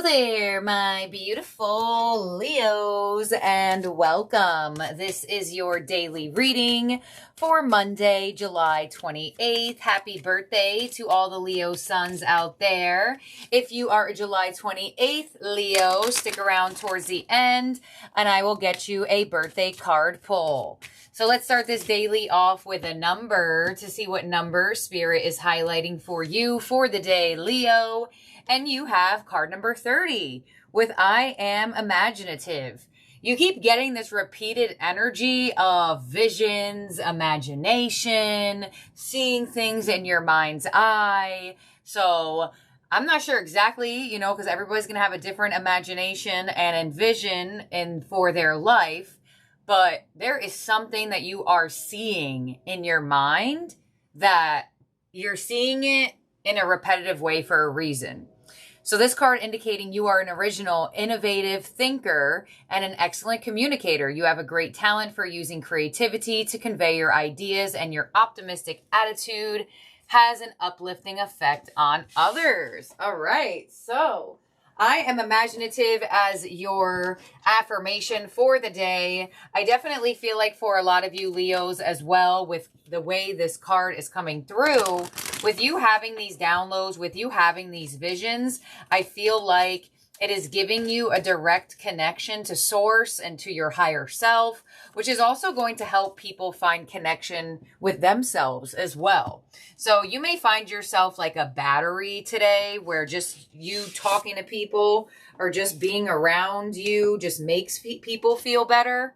there, my beautiful Leos, and welcome. This is your daily reading for Monday, July 28th. Happy birthday to all the Leo suns out there. If you are a July 28th Leo, stick around towards the end, and I will get you a birthday card pull. So let's start this daily off with a number to see what number Spirit is highlighting for you for the day, Leo. And you have card number 30 with I am imaginative. You keep getting this repeated energy of visions, imagination, seeing things in your mind's eye. So I'm not sure exactly, because everybody's going to have a different imagination and envision for their life. But there is something that you are seeing in your mind that you're seeing it in a repetitive way for a reason. So this card indicating you are an original, innovative thinker and an excellent communicator. You have a great talent for using creativity to convey your ideas, and your optimistic attitude has an uplifting effect on others. All right, so I am imaginative as your affirmation for the day. I definitely feel like for a lot of you Leos as well, with the way this card is coming through, with you having these downloads, with you having these visions, I feel like it is giving you a direct connection to source and to your higher self, which is also going to help people find connection with themselves as well. So you may find yourself like a battery today where just you talking to people or just being around you just makes people feel better.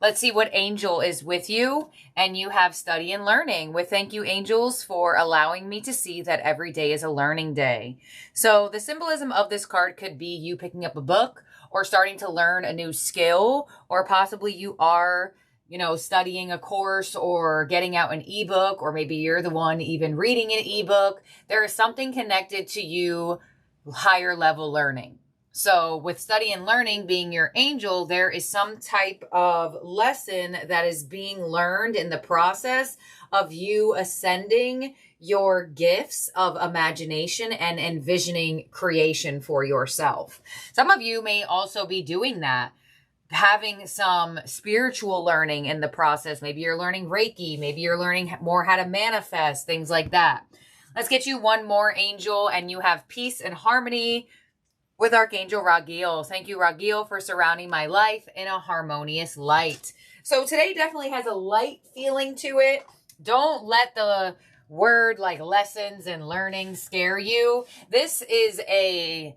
Let's see what angel is with you. And you have study and learning. With thank you, angels, for allowing me to see that every day is a learning day. So the symbolism of this card could be you picking up a book or starting to learn a new skill, or possibly you are, studying a course or getting out an ebook, or maybe you're the one even reading an ebook. There is something connected to you, higher level learning. So with study and learning being your angel, there is some type of lesson that is being learned in the process of you ascending your gifts of imagination and envisioning creation for yourself. Some of you may also be doing that, having some spiritual learning in the process. Maybe you're learning Reiki. Maybe you're learning more how to manifest, things like that. Let's get you one more angel, and you have peace and harmony with Archangel Raguel. Thank you, Raguel, for surrounding my life in a harmonious light. So today definitely has a light feeling to it. Don't let the word like lessons and learning scare you. This is a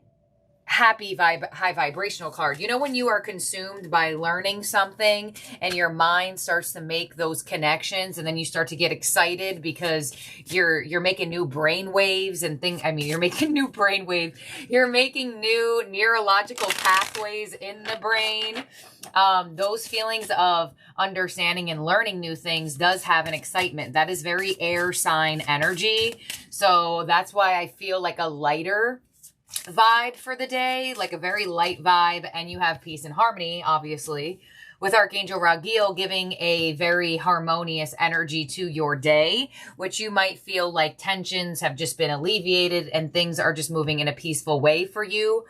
happy high vibrational card. When you are consumed by learning something and your mind starts to make those connections, and then you start to get excited because you're making new brain waves and things. You're making new brain waves. You're making new neurological pathways in the brain. Those feelings of understanding and learning new things does have an excitement. That is very air sign energy. So that's why I feel like a lighter vibe for the day, like a very light vibe. And you have peace and harmony, obviously, with Archangel Raguel giving a very harmonious energy to your day, which you might feel like tensions have just been alleviated and things are just moving in a peaceful way for you.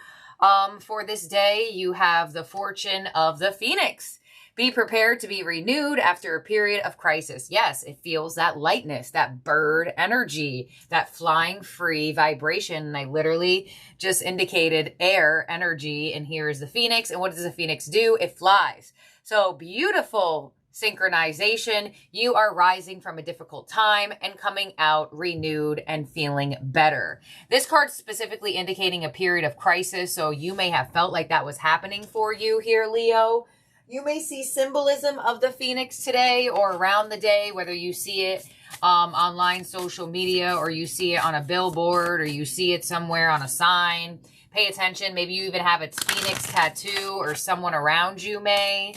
For this day, you have the fortune of the Phoenix. Be prepared to be renewed after a period of crisis. Yes, it feels that lightness, that bird energy, that flying free vibration. And I literally just indicated air energy, and here is the Phoenix. And what does the Phoenix do? It flies. So beautiful synchronization. You are rising from a difficult time and coming out renewed and feeling better. This card specifically indicating a period of crisis. So you may have felt like that was happening for you here, Leo. You may see symbolism of the Phoenix today or around the day, whether you see it online, social media, or you see it on a billboard, or you see it somewhere on a sign. Pay attention. Maybe you even have its Phoenix tattoo, or someone around you may.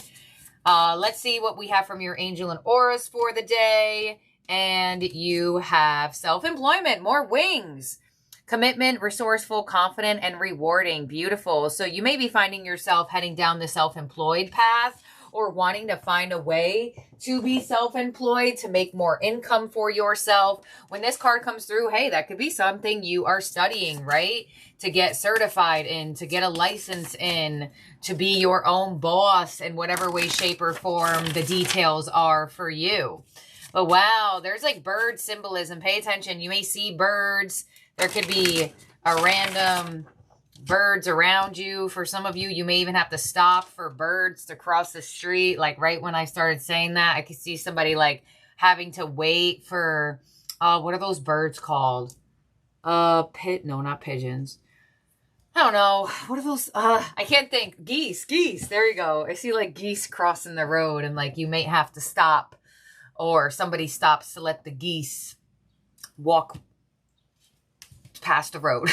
Let's see what we have from your angel and auras for the day. And you have self-employment, more wings. Commitment, resourceful, confident, and rewarding. Beautiful. So you may be finding yourself heading down the self-employed path, or wanting to find a way to be self-employed, to make more income for yourself. When this card comes through, hey, that could be something you are studying, right? To get certified in, to get a license in, to be your own boss in whatever way, shape, or form the details are for you. But wow, there's like bird symbolism. Pay attention. You may see birds. There could be a random birds around you. For some of you, you may even have to stop for birds to cross the street. Like right when I started saying that, I could see somebody like having to wait for, what are those birds called? No, not pigeons. I don't know. What are those? I can't think. Geese. There you go. I see like geese crossing the road and like you may have to stop, or somebody stops to let the geese walk past the road.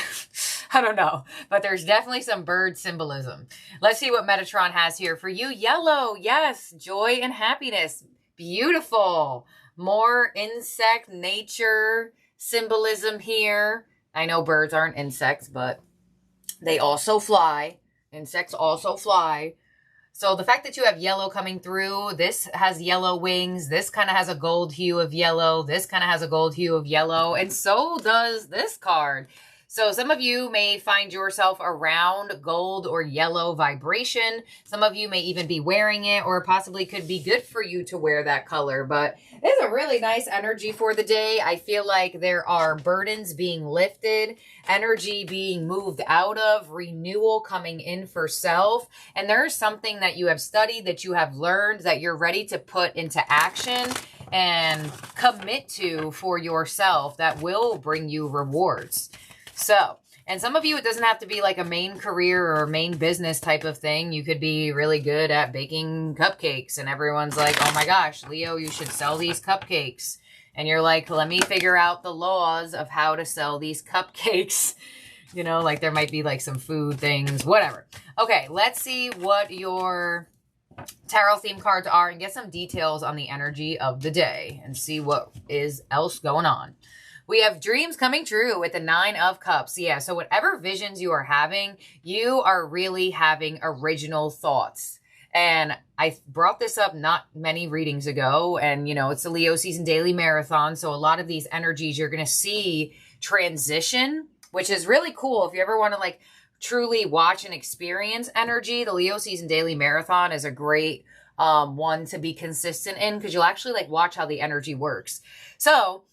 I don't know, but there's definitely some bird symbolism. Let's see what Metatron has here for you. Yellow. Yes. Joy and happiness. Beautiful. More insect nature symbolism here. I know birds aren't insects, but they also fly. Insects also fly. So the fact that you have yellow coming through, this has yellow wings. This kind of has a gold hue of yellow. This kind of has a gold hue of yellow. And so does this card. So some of you may find yourself around gold or yellow vibration. Some of you may even be wearing it, or possibly could be good for you to wear that color. But it's a really nice energy for the day. I feel like there are burdens being lifted, energy being moved out of, renewal coming in for self. And there's something that you have studied, that you have learned, that you're ready to put into action and commit to for yourself that will bring you rewards. So, and some of you, it doesn't have to be like a main career or a main business type of thing. You could be really good at baking cupcakes and everyone's like, oh my gosh, Leo, you should sell these cupcakes. And you're like, let me figure out the laws of how to sell these cupcakes. You know, like there might be like some food things, whatever. Okay, let's see what your tarot theme cards are and get some details on the energy of the day and see what is else going on. We have dreams coming true with the 9 of Cups. Yeah, so whatever visions you are having, you are really having original thoughts. And I brought this up not many readings ago. And, you know, it's the Leo Season Daily Marathon. So a lot of these energies, you're going to see transition, which is really cool. If you ever want to like truly watch and experience energy, the Leo Season Daily Marathon is a great one to be consistent in, because you'll actually like watch how the energy works. So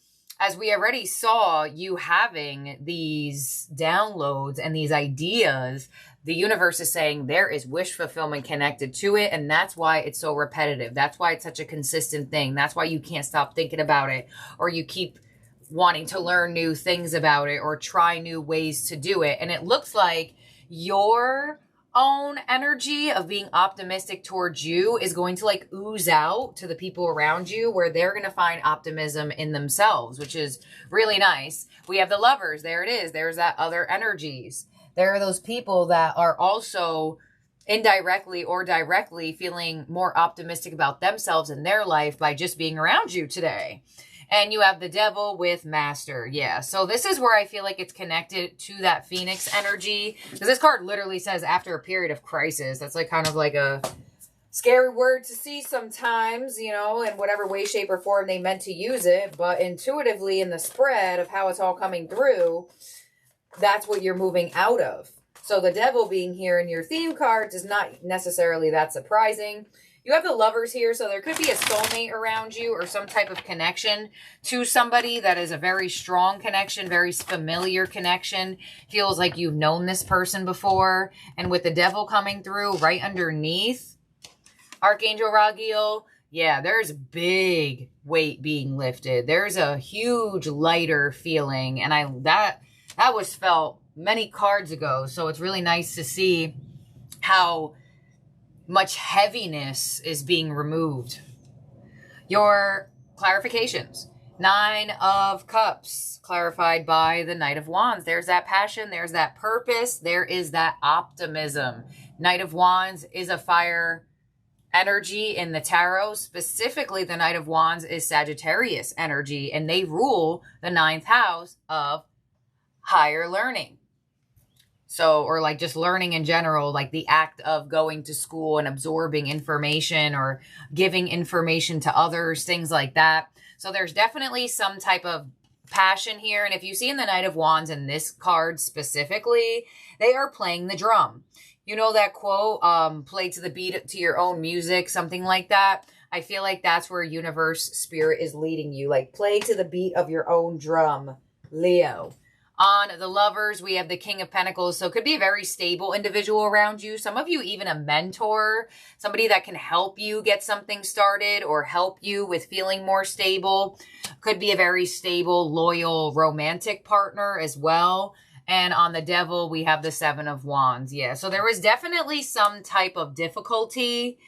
as we already saw, you having these downloads and these ideas, the universe is saying there is wish fulfillment connected to it. And that's why it's so repetitive. That's why it's such a consistent thing. That's why you can't stop thinking about it, or you keep wanting to learn new things about it or try new ways to do it. And it looks like your own energy of being optimistic towards you is going to like ooze out to the people around you, where they're going to find optimism in themselves, which is really nice. We have the Lovers. There it is. There's that other energies. There are those people that are also indirectly or directly feeling more optimistic about themselves and their life by just being around you today. And you have the Devil with Master. Yeah, so this is where I feel like it's connected to that Phoenix energy. Because this card literally says after a period of crisis. That's like kind of like a scary word to see sometimes, you know, in whatever way, shape, or form they meant to use it. But intuitively in the spread of how it's all coming through, that's what you're moving out of. So the Devil being here in your theme cards is not necessarily that surprising. You have the Lovers here, so there could be a soulmate around you or some type of connection to somebody that is a very strong connection, very familiar connection. Feels like you've known this person before. And with the Devil coming through right underneath, Archangel Raguel, yeah, there's big weight being lifted. There's a huge lighter feeling, and that was felt many cards ago. So it's really nice to see how much heaviness is being removed. Your clarifications. 9 of Cups, clarified by the Knight of Wands. There's that passion. There's that purpose. There is that optimism. Knight of Wands is a fire energy in the tarot. Specifically, the Knight of Wands is Sagittarius energy, and they rule the 9th house of higher learning. So, or like just learning in general, like the act of going to school and absorbing information or giving information to others, things like that. So there's definitely some type of passion here. And if you see in the Knight of Wands in this card specifically, they are playing the drum. You know that quote, play to the beat to your own music, something like that. I feel like that's where universe spirit is leading you. Like play to the beat of your own drum, Leo. On the Lovers, we have the King of Pentacles. So it could be a very stable individual around you. Some of you even a mentor, somebody that can help you get something started or help you with feeling more stable. Could be a very stable, loyal, romantic partner as well. And on the Devil, we have the Seven of Wands. Yeah, so there was definitely some type of difficulty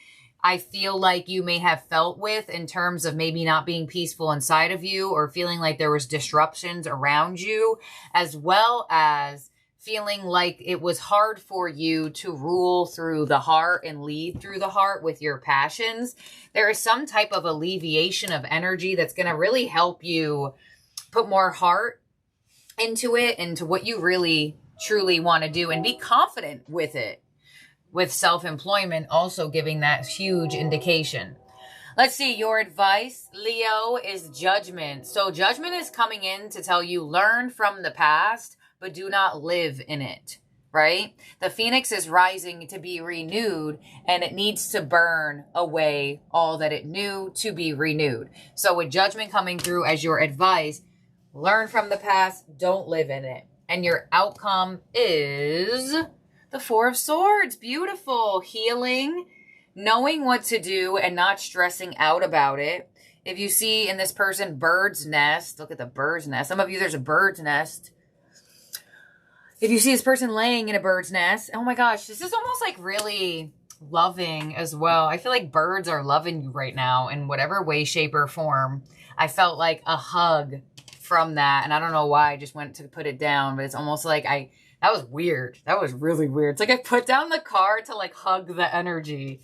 I feel like you may have felt with in terms of maybe not being peaceful inside of you or feeling like there was disruptions around you, as well as feeling like it was hard for you to rule through the heart and lead through the heart with your passions. There is some type of alleviation of energy that's going to really help you put more heart into it, into what you really truly want to do, and be confident with it. With self-employment also giving that huge indication. Let's see, your advice, Leo, is judgment. So judgment is coming in to tell you learn from the past, but do not live in it, right? The phoenix is rising to be renewed, and it needs to burn away all that it knew to be renewed. So with judgment coming through as your advice, learn from the past, don't live in it. And your outcome is the Four of Swords. Beautiful. Healing, knowing what to do and not stressing out about it. If you see in this person bird's nest, look at the bird's nest. Some of you, there's a bird's nest. If you see this person laying in a bird's nest, oh my gosh, this is almost like really loving as well. I feel like birds are loving you right now in whatever way, shape, or form. I felt like a hug from that. And I don't know why I just went to put it down, but it's almost like that was weird. That was really weird. It's like I put down the card to like hug the energy.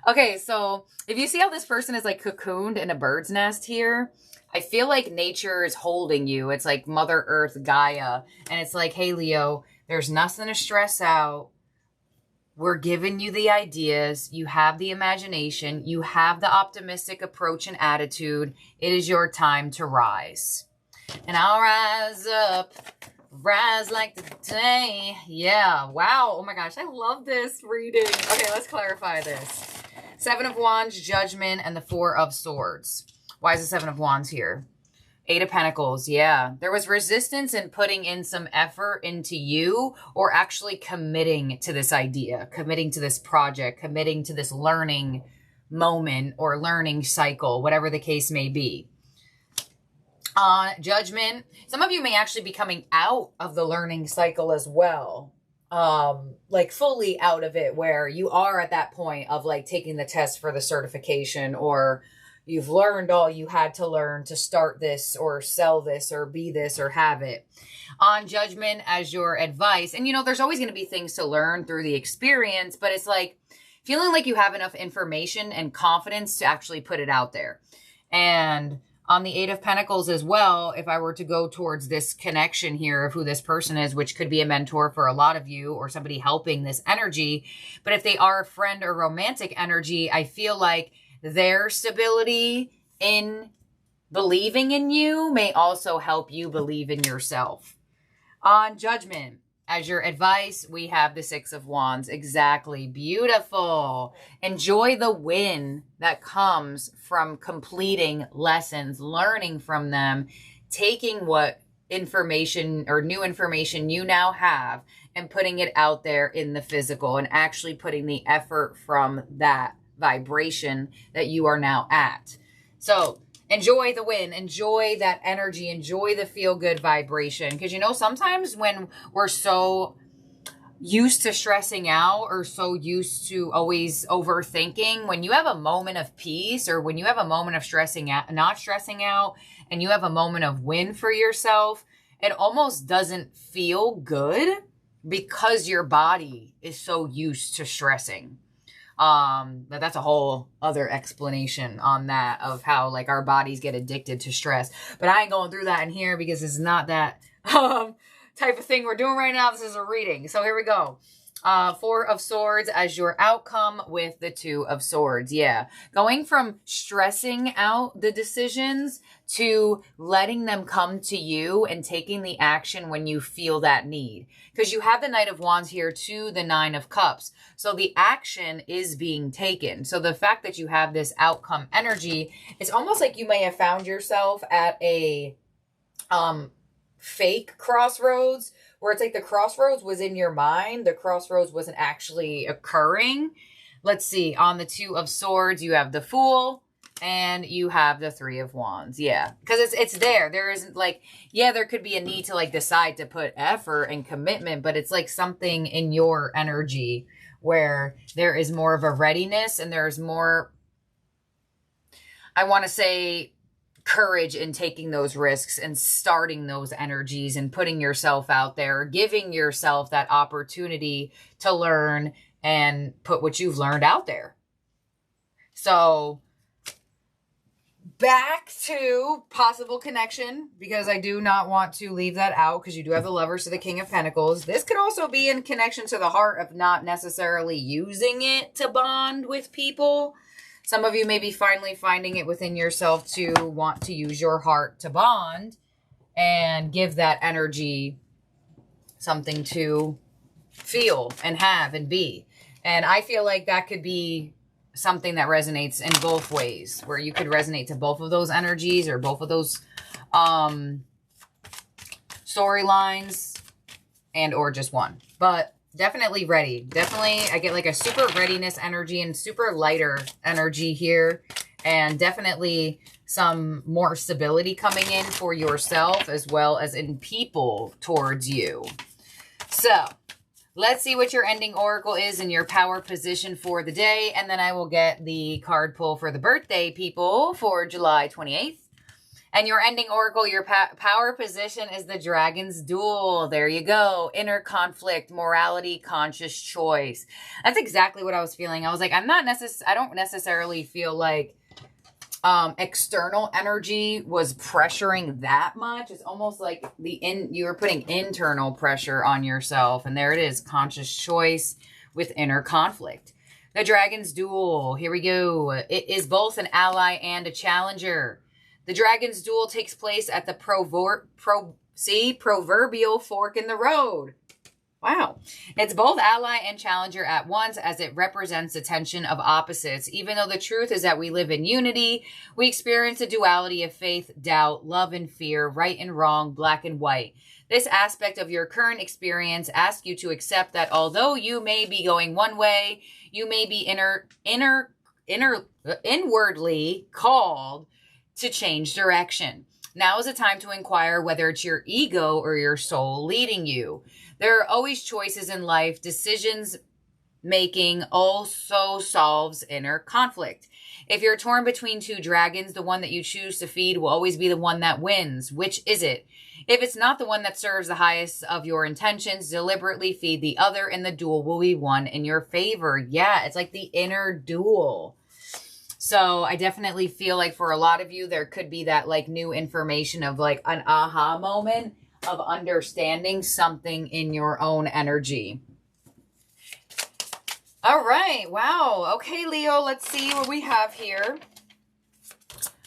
Okay, so if you see how this person is like cocooned in a bird's nest here, I feel like nature is holding you. It's like Mother Earth, Gaia. And it's like, hey, Leo, there's nothing to stress out. We're giving you the ideas. You have the imagination. You have the optimistic approach and attitude. It is your time to rise. And I'll rise up. Rise like the day. Yeah. Wow. Oh my gosh. I love this reading. Okay, let's clarify this. Seven of Wands, Judgment, and the Four of Swords. Why is the Seven of Wands here? Eight of Pentacles. Yeah. There was resistance in putting in some effort into you, or actually committing to this idea, committing to this project, committing to this learning moment or learning cycle, whatever the case may be. Judgment. Some of you may actually be coming out of the learning cycle as well. Like fully out of it, where you are at that point of like taking the test for the certification, or you've learned all you had to learn to start this or sell this or be this or have it. On Judgment as your advice. And you know, there's always going to be things to learn through the experience, but it's like feeling like you have enough information and confidence to actually put it out there. And on the Eight of Pentacles as well, if I were to go towards this connection here of who this person is, which could be a mentor for a lot of you or somebody helping this energy. But if they are a friend or romantic energy, I feel like their stability in believing in you may also help you believe in yourself. On Judgment, as your advice, we have the Six of Wands. Exactly. Beautiful. Enjoy the win that comes from completing lessons, learning from them, taking what information or new information you now have and putting it out there in the physical, and actually putting the effort from that vibration that you are now at. So enjoy the win, enjoy that energy, enjoy the feel-good vibration. Because, you know, sometimes when we're so used to stressing out or so used to always overthinking, when you have a moment of peace, or when you have a moment of stressing out, not stressing out, and you have a moment of win for yourself, it almost doesn't feel good because your body is so used to stressing. But that's a whole other explanation on that, of how like our bodies get addicted to stress. But I ain't going through that in here because it's not that type of thing we're doing right now. This is a reading. So here we go. Four of Swords as your outcome with the Two of Swords. Yeah. Going from stressing out the decisions to letting them come to you and taking the action when you feel that need. Because you have the Knight of Wands here to the Nine of Cups. So the action is being taken. So the fact that you have this outcome energy, it's almost like you may have found yourself at a fake crossroads, where it's like the crossroads was in your mind. The crossroads wasn't actually occurring. Let's see. On the Two of Swords, you have the Fool and you have the Three of Wands. Yeah. Because it's there. There isn't like, yeah, there could be a need to like decide to put effort and commitment, but it's like something in your energy where there is more of a readiness and there's more, I want to say, courage in taking those risks and starting those energies and putting yourself out there, giving yourself that opportunity to learn and put what you've learned out there. So back to possible connection, because I do not want to leave that out, because you do have the Lovers to the King of Pentacles. This could also be in connection to the heart of not necessarily using it to bond with people. Some of you may be finally finding it within yourself to want to use your heart to bond and give that energy something to feel and have and be. And I feel like that could be something that resonates in both ways, where you could resonate to both of those energies or both of those storylines, and or just one. But definitely ready. Definitely, I get like a super readiness energy and super lighter energy here. And definitely some more stability coming in for yourself as well as in people towards you. So let's see what your ending oracle is in your power position for the day. And then I will get the card pull for the birthday people for July 28th. And your ending oracle, your power position is the Dragon's Duel. There you go. Inner conflict, morality, conscious choice. That's exactly what I was feeling. I was like, I don't necessarily feel like external energy was pressuring that much. It's almost like you were putting internal pressure on yourself. And there it is, conscious choice with inner conflict. The Dragon's Duel. Here we go. It is both an ally and a challenger. The Dragon's Duel takes place at the proverbial fork in the road. Wow. It's both ally and challenger at once, as it represents the tension of opposites. Even though the truth is that we live in unity, we experience a duality of faith, doubt, love and fear, right and wrong, black and white. This aspect of your current experience asks you to accept that although you may be going one way, you may be inwardly called to change direction. Now is the time to inquire whether it's your ego or your soul leading you. There are always choices in life. Decisions making also solves inner conflict. If you're torn between two dragons, the one that you choose to feed will always be the one that wins. Which is it? If it's not the one that serves the highest of your intentions, deliberately feed the other and the duel will be won in your favor. Yeah, it's like the inner duel. So I definitely feel like for a lot of you, there could be that like new information of like an aha moment of understanding something in your own energy. All right. Wow. Okay, Leo, let's see what we have here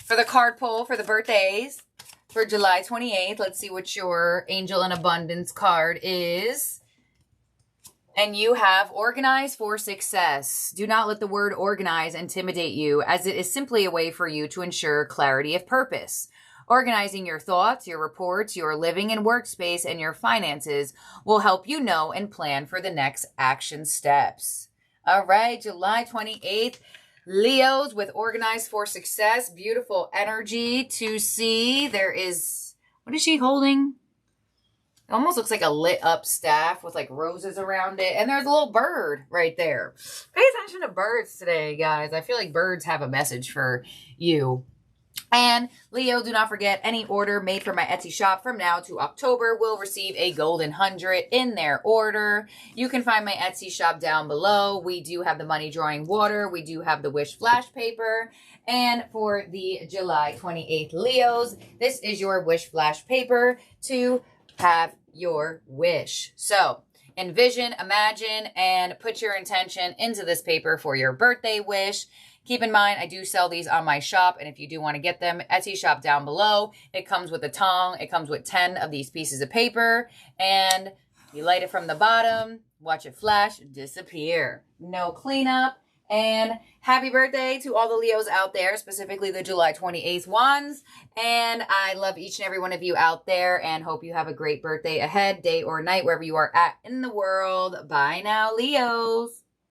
for the card pull for the birthdays for July 28th. Let's see what your Angel in Abundance card is. And you have organize for success. Do not let the word organize intimidate you, as it is simply a way for you to ensure clarity of purpose. Organizing your thoughts, your reports, your living and workspace, and your finances will help you know and plan for the next action steps. All right, July 28th, Leos with Organize for Success. Beautiful energy to see. There is, what is she holding? It almost looks like a lit up staff with like roses around it. And there's a little bird right there. Pay attention to birds today, guys. I feel like birds have a message for you. And Leo, do not forget, any order made for my Etsy shop from now to October will receive a golden 100 in their order. You can find my Etsy shop down below. We do have the money drawing water. We do have the wish flash paper. And for the July 28th Leos, this is your wish flash paper to have your wish. So envision, imagine, and put your intention into this paper for your birthday wish. Keep in mind, I do sell these on my shop, and if you do want to get them, Etsy shop down below. It comes with a tong. It comes with 10 of these pieces of paper, and you light it from the bottom, watch it flash, disappear. No cleanup. And happy birthday to all the Leos out there, specifically the July 28th ones. And I love each and every one of you out there and hope you have a great birthday ahead, day or night, wherever you are at in the world. Bye now, Leos.